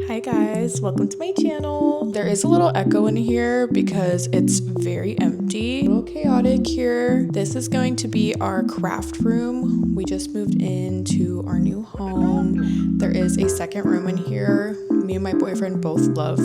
Hi guys, welcome to my channel. There is a little echo in here because it's very empty, a little chaotic here. This is going to be our craft room. We just moved into our new home. There is a second room in here. Me and my boyfriend both love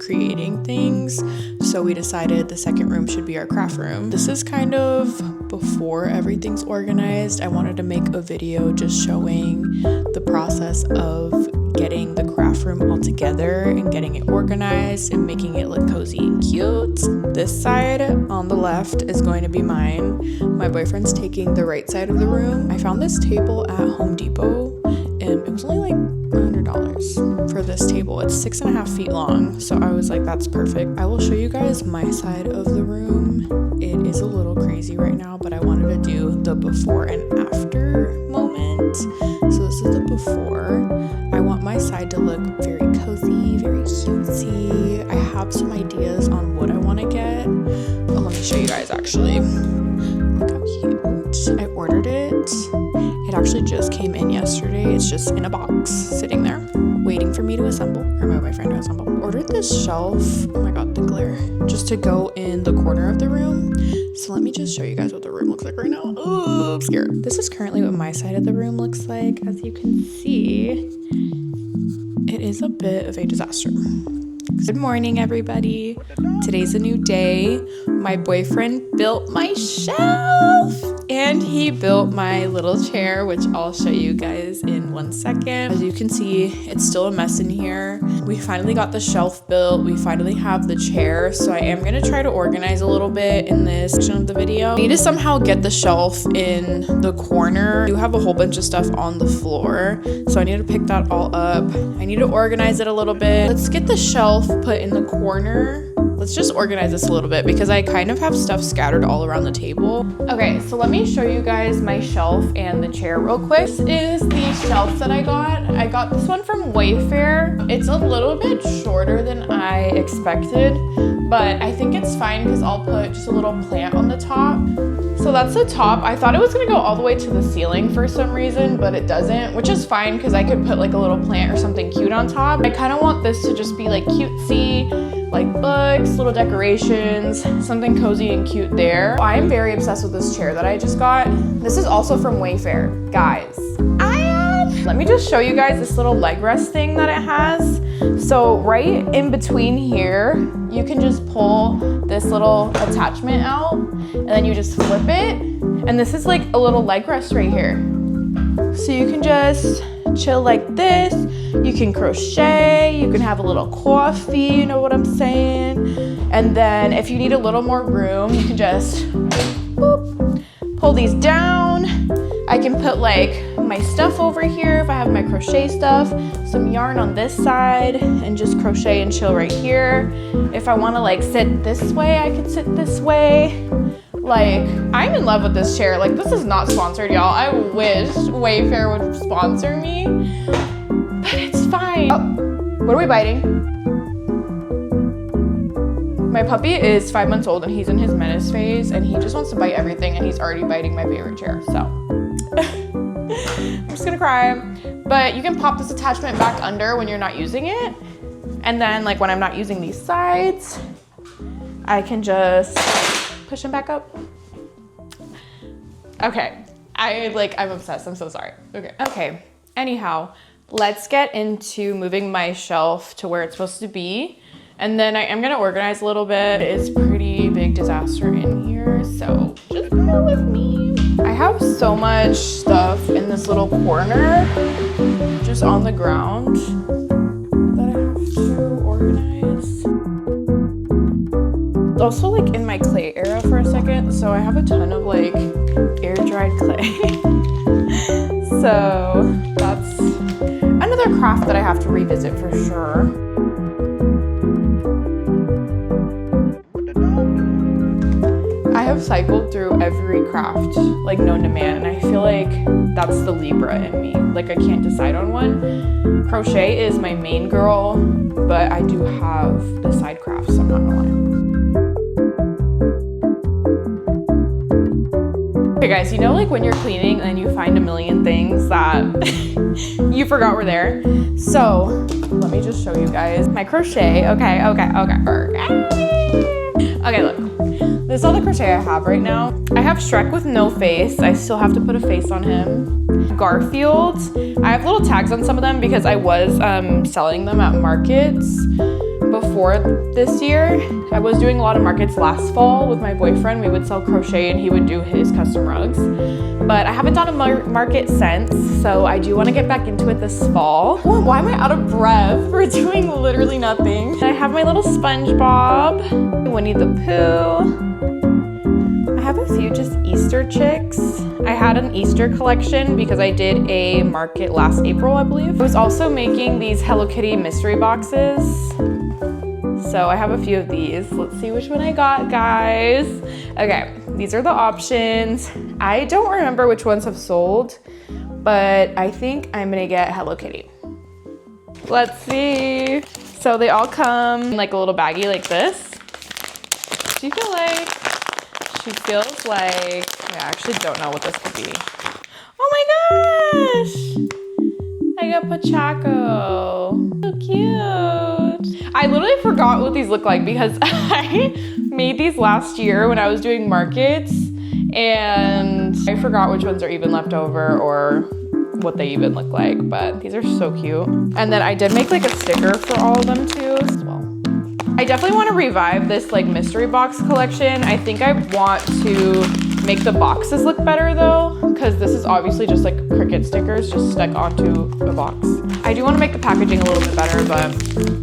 creating things, so we decided the second room should be our craft room. This is kind of before everything's organized. I wanted to make a video just showing the process of getting the craft room all together and getting it organized and making it look cozy and cute. This side on the left is going to be mine. My boyfriend's taking the right side of the room. I found this table at Home Depot and it was only like $100 for this table. It's 6.5 feet long, so I was like, that's perfect. I will show you guys my side of the room. It is a little crazy right now, but I wanted to do the before and after moment. So this is the before. I want my side to look very cozy, very cutesy. I have some ideas on what I want to get. Oh, let me show you guys actually. Look how cute. I ordered it. It actually just came in yesterday. It's just in a box sitting there waiting for me to assemble, or my boyfriend to assemble. Ordered this shelf, oh my god, the glare, just to go in the corner of the room. So let me just show you guys what the room looks like right now. Oh, I'm scared. This is currently what my side of the room looks like. As you can see, it is a bit of a disaster. Good morning, everybody. Today's a new day. My boyfriend built my shelf and he built my little chair, which I'll show you guys in 1 second. As you can see, it's still a mess in here. We finally got the shelf built. We finally have the chair. So I am gonna try to organize a little bit in this section of the video. I need to somehow get the shelf in the corner. I do have a whole bunch of stuff on the floor, so I need to pick that all up. I need to organize it a little bit. Let's get the shelf put in the corner. Let's just organize this a little bit because I kind of have stuff scattered all around the table. Okay, so let me show you guys my shelf and the chair real quick. This is the shelf that I got. I got this one from Wayfair. It's a little bit shorter than I expected, but I think it's fine because I'll put just a little plant on the top. So that's the top. I thought it was gonna go all the way to the ceiling for some reason, but it doesn't, which is fine because I could put like a little plant or something cute on top. I kind of want this to just be like cutesy, like books, little decorations, something cozy and cute there. I am very obsessed with this chair that I just got. This is also from Wayfair. Guys, let me just show you guys this little leg rest thing that it has. So right in between here, you can just pull this little attachment out and then you just flip it. And this is like a little leg rest right here. So you can just chill like this. You can crochet, you can have a little coffee, you know what I'm saying? And then if you need a little more room, you can just boop, pull these down. I can put like my stuff over here if I have my crochet stuff, some yarn on this side, and just crochet and chill right here. If I want to like sit this way, I could sit this way. Like, I'm in love with this chair. Like, this is not sponsored, y'all. I wish Wayfair would sponsor me, but it's fine. Oh, what are we biting? My puppy is 5 months old and he's in his menace phase and he just wants to bite everything and he's already biting my favorite chair, so. I'm just gonna cry. But you can pop this attachment back under when you're not using it. And then like when I'm not using these sides, I can just push them back up. Okay, I'm obsessed, I'm so sorry. Okay, anyhow, let's get into moving my shelf to where it's supposed to be. And then I am gonna organize a little bit. It's a pretty big disaster in here, so just bear with me. I have so much stuff in this little corner, just on the ground, that I have to organize. Also like in my clay era for a second, so I have a ton of like air dried clay. So that's another craft that I have to revisit for sure. I have cycled through every craft like known to man, and I feel like that's the Libra in me. Like I can't decide on one. Crochet is my main girl, but I do have the side crafts, I'm not gonna lie. Okay guys, you know like when you're cleaning and you find a million things that you forgot were there? So let me just show you guys my crochet. Okay, look. This is all the crochet I have right now. I have Shrek with no face. I still have to put a face on him. Garfield. I have little tags on some of them because I was selling them at markets before this year. I was doing a lot of markets last fall with my boyfriend. We would sell crochet and he would do his custom rugs. But I haven't done a market since, so I do want to get back into it this fall. Oh, why am I out of breath? We're doing literally nothing. I have my little SpongeBob, Winnie the Pooh. I have a few just Easter chicks. I had an Easter collection because I did a market last April, I believe. I was also making these Hello Kitty mystery boxes. So I have a few of these. Let's see which one I got, guys. Okay, these are the options. I don't remember which ones have sold, but I think I'm gonna get Hello Kitty. Let's see. So they all come in like a little baggie like this. She feels like, I actually don't know what this could be. Oh my gosh! I got Pachaco. So cute. I literally forgot what these look like because I made these last year when I was doing markets and I forgot which ones are even left over or what they even look like, but these are so cute. And then I did make like a sticker for all of them too as well. I definitely want to revive this like mystery box collection. I think I want to make the boxes look better though, because this is obviously just like Cricut stickers just stuck onto a box. I do want to make the packaging a little bit better, but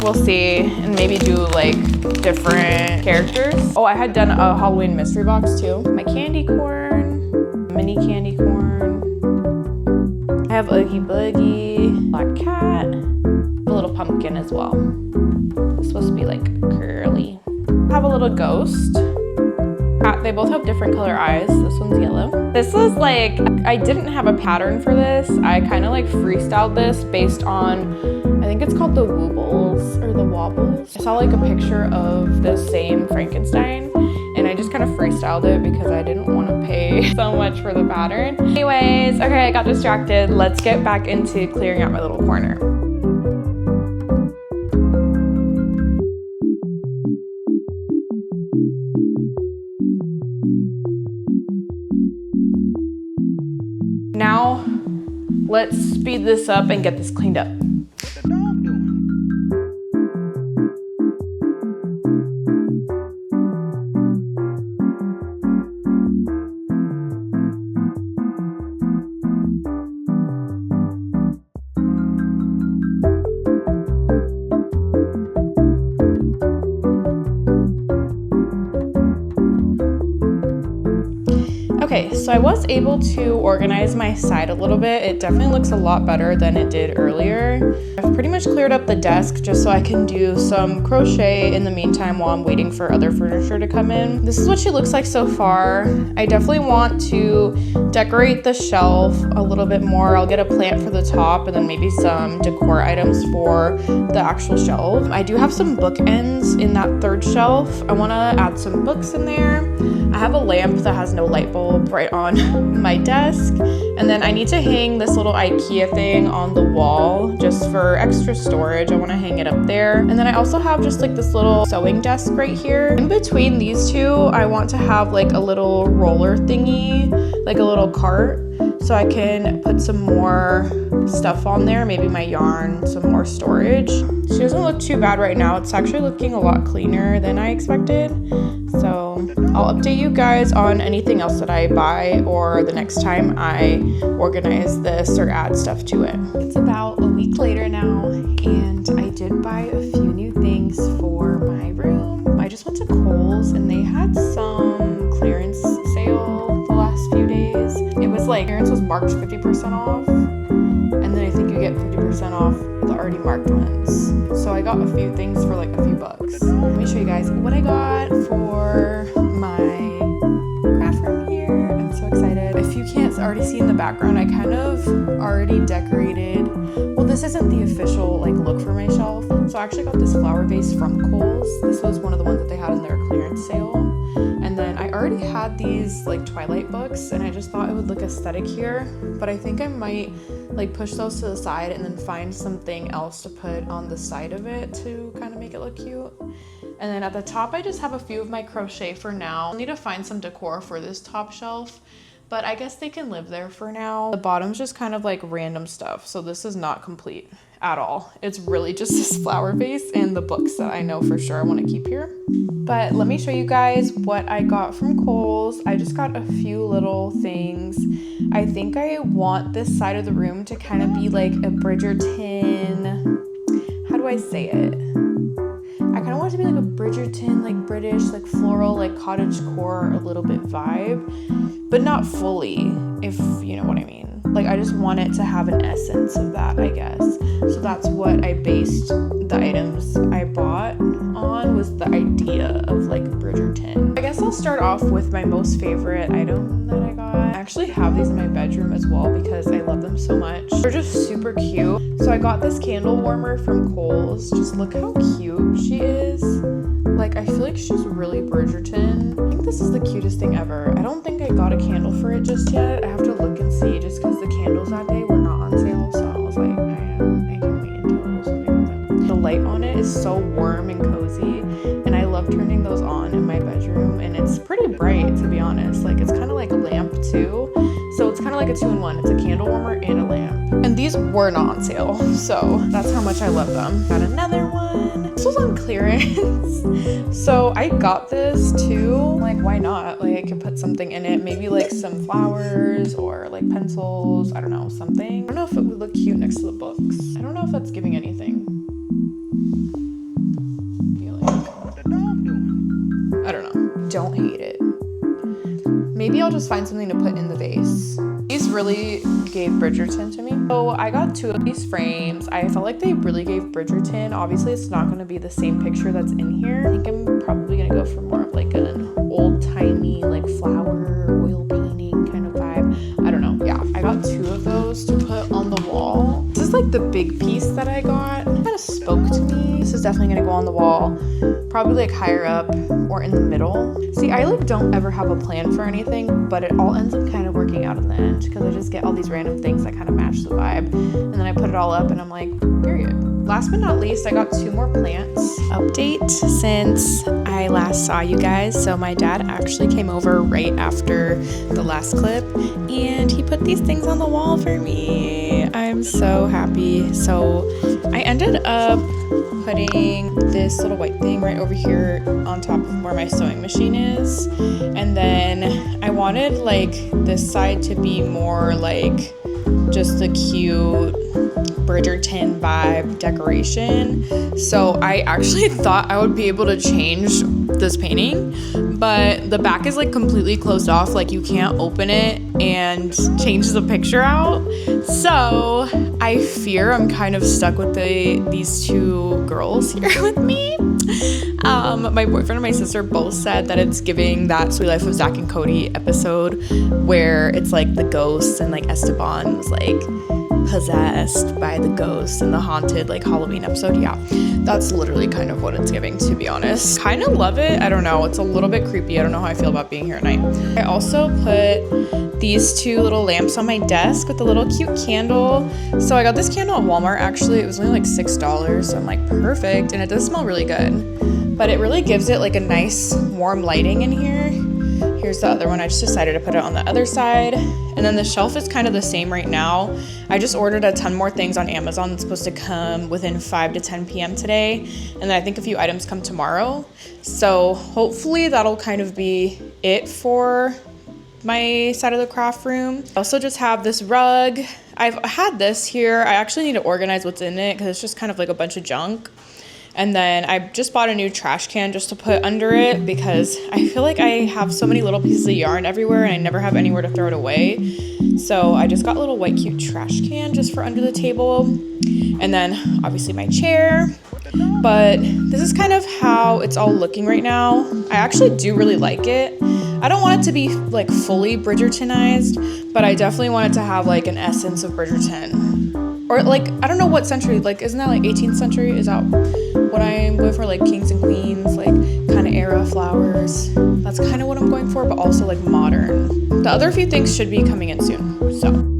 we'll see, and maybe do like different characters. Oh, I had done a Halloween mystery box too. My candy corn, mini candy corn. I have Oogie Boogie, black cat, a little pumpkin as well. It's supposed to be like curly. I have a little ghost. They both have different color eyes. This one's yellow. This was like, I didn't have a pattern for this. I kind of like freestyled this based on, I think it's called the Woobles or the Wobbles. I saw like a picture of the same Frankenstein and I just kind of freestyled it because I didn't want to pay so much for the pattern. Anyways, okay, I got distracted. Let's get back into clearing out my little corner. Now, let's speed this up and get this cleaned up. What the dog doing? Okay, so I was able to organize my side a little bit. It definitely looks a lot better than it did earlier. I've pretty much cleared up the desk just so I can do some crochet in the meantime while I'm waiting for other furniture to come in. This is what she looks like so far. I definitely want to decorate the shelf a little bit more. I'll get a plant for the top and then maybe some decor items for the actual shelf. I do have some bookends in that third shelf. I want to add some books in there. I have a lamp that has no light bulb right on my desk, and then I need to hang this little IKEA thing on the wall just for extra storage. I want to hang it up there, and then I also have just like this little sewing desk right here. In between these two, I want to have like a little roller thingy, like a little cart, so I can put some more stuff on there, maybe my yarn, some more storage. She doesn't look too bad right now. It's actually looking a lot cleaner than I expected. So I'll update you guys on anything else that I buy or the next time I organize this or add stuff to it. It's about a week later now, and I did buy a few new things for my room. I just went to Kohl's and they had some clearance sale the last few days. It was like, clearance was marked 50% off, and then I think you get 50% off the already marked ones. So I got a few things for like a few bucks. Let me show you guys what I got for my craft room here. I'm so excited. If you can't already see in the background, I kind of already decorated. Well, this isn't the official like look for my shelf, So I actually got this flower vase from Kohl's. This was one of the ones that they had in their clearance sale. And then I already had these like Twilight books and I just thought it would look aesthetic here. But I think I might like push those to the side and then find something else to put on the side of it to kind of make it look cute. And then at the top, I just have a few of my crochet for now. I need to find some decor for this top shelf, but I guess they can live there for now. The bottom's just kind of like random stuff. So this is not complete at all. It's really just this flower vase and the books that I know for sure I want to keep here. But let me show you guys what I got from Kohl's. I just got a few little things. I think I want this side of the room to kind of be like a Bridgerton, how do I say it? I kind of want it to be like a Bridgerton, like British, like floral, like cottagecore, a little bit vibe, but not fully, if you know what I mean. Like I just want it to have an essence of that, I guess. So that's what I based the items I bought on, was the idea of like Bridgerton. I guess I'll start off with my most favorite item that I got. I actually have these in my bedroom as well because I love them so much. They're just super cute. So I got this candle warmer from Kohl's. Just look how cute she is. Like I feel like she's really Bridgerton. I think this is the cutest thing ever. I don't think I got a candle for it just yet. I have to look and see just because the candles that day were not on sale. So I was like, I can wait until something comes out. The light on it is so warm and cozy. And I love turning those on in my bedroom. And it's pretty bright, to be honest. Like it's kind of like a lamp too. So it's kind of like a 2-in-1. It's a candle warmer and a lamp. And these were not on sale. So that's how much I love them. Got another one. This was on clearance. So I got this too. Like, why not? Like I could put something in it. Maybe like some flowers or like pencils. I don't know, something. I don't know if it would look cute next to the books. I don't know if that's giving anything. I don't know. Don't hate it. Maybe I'll just find something to put in the vase. These really gave Bridgerton to me. So I got 2 of these frames. I felt like they really gave Bridgerton. Obviously, it's not going to be the same picture that's in here. I think I'm probably going to go for more of like an old-timey, like flower, oil painting kind of vibe. I don't know. Yeah, I got 2 of those to put on the wall. This is like the big piece that I got. It kind of spoke to me. This is definitely going to go on the wall. Probably like higher up or in the middle. See, I like don't ever have a plan for anything, but it all ends up kind of working out in the end because I just get all these random things that kind of match the vibe. And then I put it all up and I'm like, period. Last but not least, I got 2 more plants. Update since I last saw you guys. So my dad actually came over right after the last clip and he put these things on the wall for me. I'm so happy. So I ended up putting this little white thing right over here on top of where my sewing machine is. And then I wanted like this side to be more like just a cute Bridgerton vibe decoration. So I actually thought I would be able to change this painting, but the back is like completely closed off. Like you can't open it and change the picture out. So I fear I'm kind of stuck with these 2 girls here with me. My boyfriend and my sister both said that it's giving that Sweet Life of Zach and Cody episode where it's like the ghosts and like Esteban was like possessed by the ghost in the haunted like Halloween episode. Yeah, that's literally kind of what it's giving, to be honest. Kind of love it. I don't know, it's a little bit creepy. I don't know how I feel about being here at night. I also put these 2 little lamps on my desk with a little cute candle. So I got this candle at Walmart. Actually, it was only like $6, so I'm like, perfect. And it does smell really good, but it really gives it like a nice warm lighting in here. Here's the other one. I just decided to put it on the other side. And then the shelf is kind of the same right now. I just ordered a ton more things on Amazon. It's supposed to come within 5 to 10 p.m. today. And then I think a few items come tomorrow. So hopefully that'll kind of be it for my side of the craft room. I also just have this rug. I've had this here. I actually need to organize what's in it because it's just kind of like a bunch of junk. And then I just bought a new trash can just to put under it because I feel like I have so many little pieces of yarn everywhere and I never have anywhere to throw it away. So I just got a little white cute trash can just for under the table. And then obviously my chair. But this is kind of how it's all looking right now. I actually do really like it. I don't want it to be like fully Bridgertonized, but I definitely want it to have like an essence of Bridgerton. or like, I don't know what century, like, isn't that like 18th century? Is that what I'm going for? Like kings and queens, like kind of era flowers. That's kind of what I'm going for, but also like modern. The other few things should be coming in soon, so.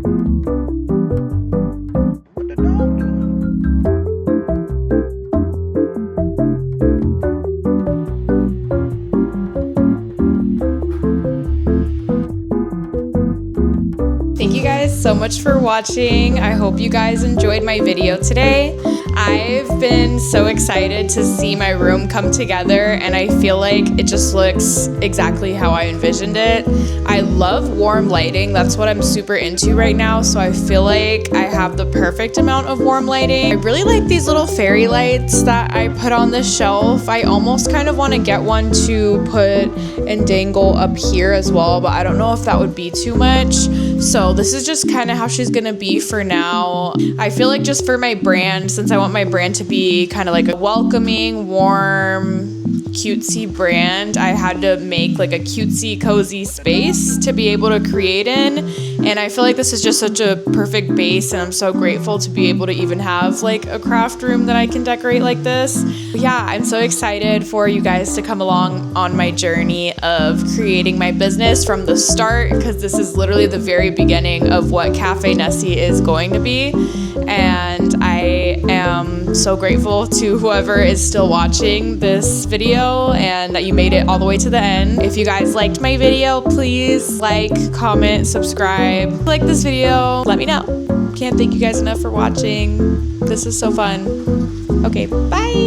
Thank you guys so much for watching. I hope you guys enjoyed my video today. I've been so excited to see my room come together, and I feel like it just looks exactly how I envisioned it. I love warm lighting. That's what I'm super into right now, so I feel like I have the perfect amount of warm lighting. I really like these little fairy lights that I put on this shelf. I almost kind of want to get one to put and dangle up here as well, but I don't know if that would be too much. So this is just kind of how she's gonna be for now. I feel like just for my brand, since I want my brand to be kind of like a welcoming, warm, cutesy brand, I had to make like a cutesy, cozy space to be able to create in. And I feel like this is just such a perfect base, and I'm so grateful to be able to even have like a craft room that I can decorate like this. But yeah, I'm so excited for you guys to come along on my journey of creating my business from the start, because this is literally the very beginning of what Cafe Nessie is going to be. And I am so grateful to whoever is still watching this video and that you made it all the way to the end. If you guys liked my video, please like, comment, subscribe. If you like this video, let me know. Can't thank you guys enough for watching. This is so fun. Okay, bye.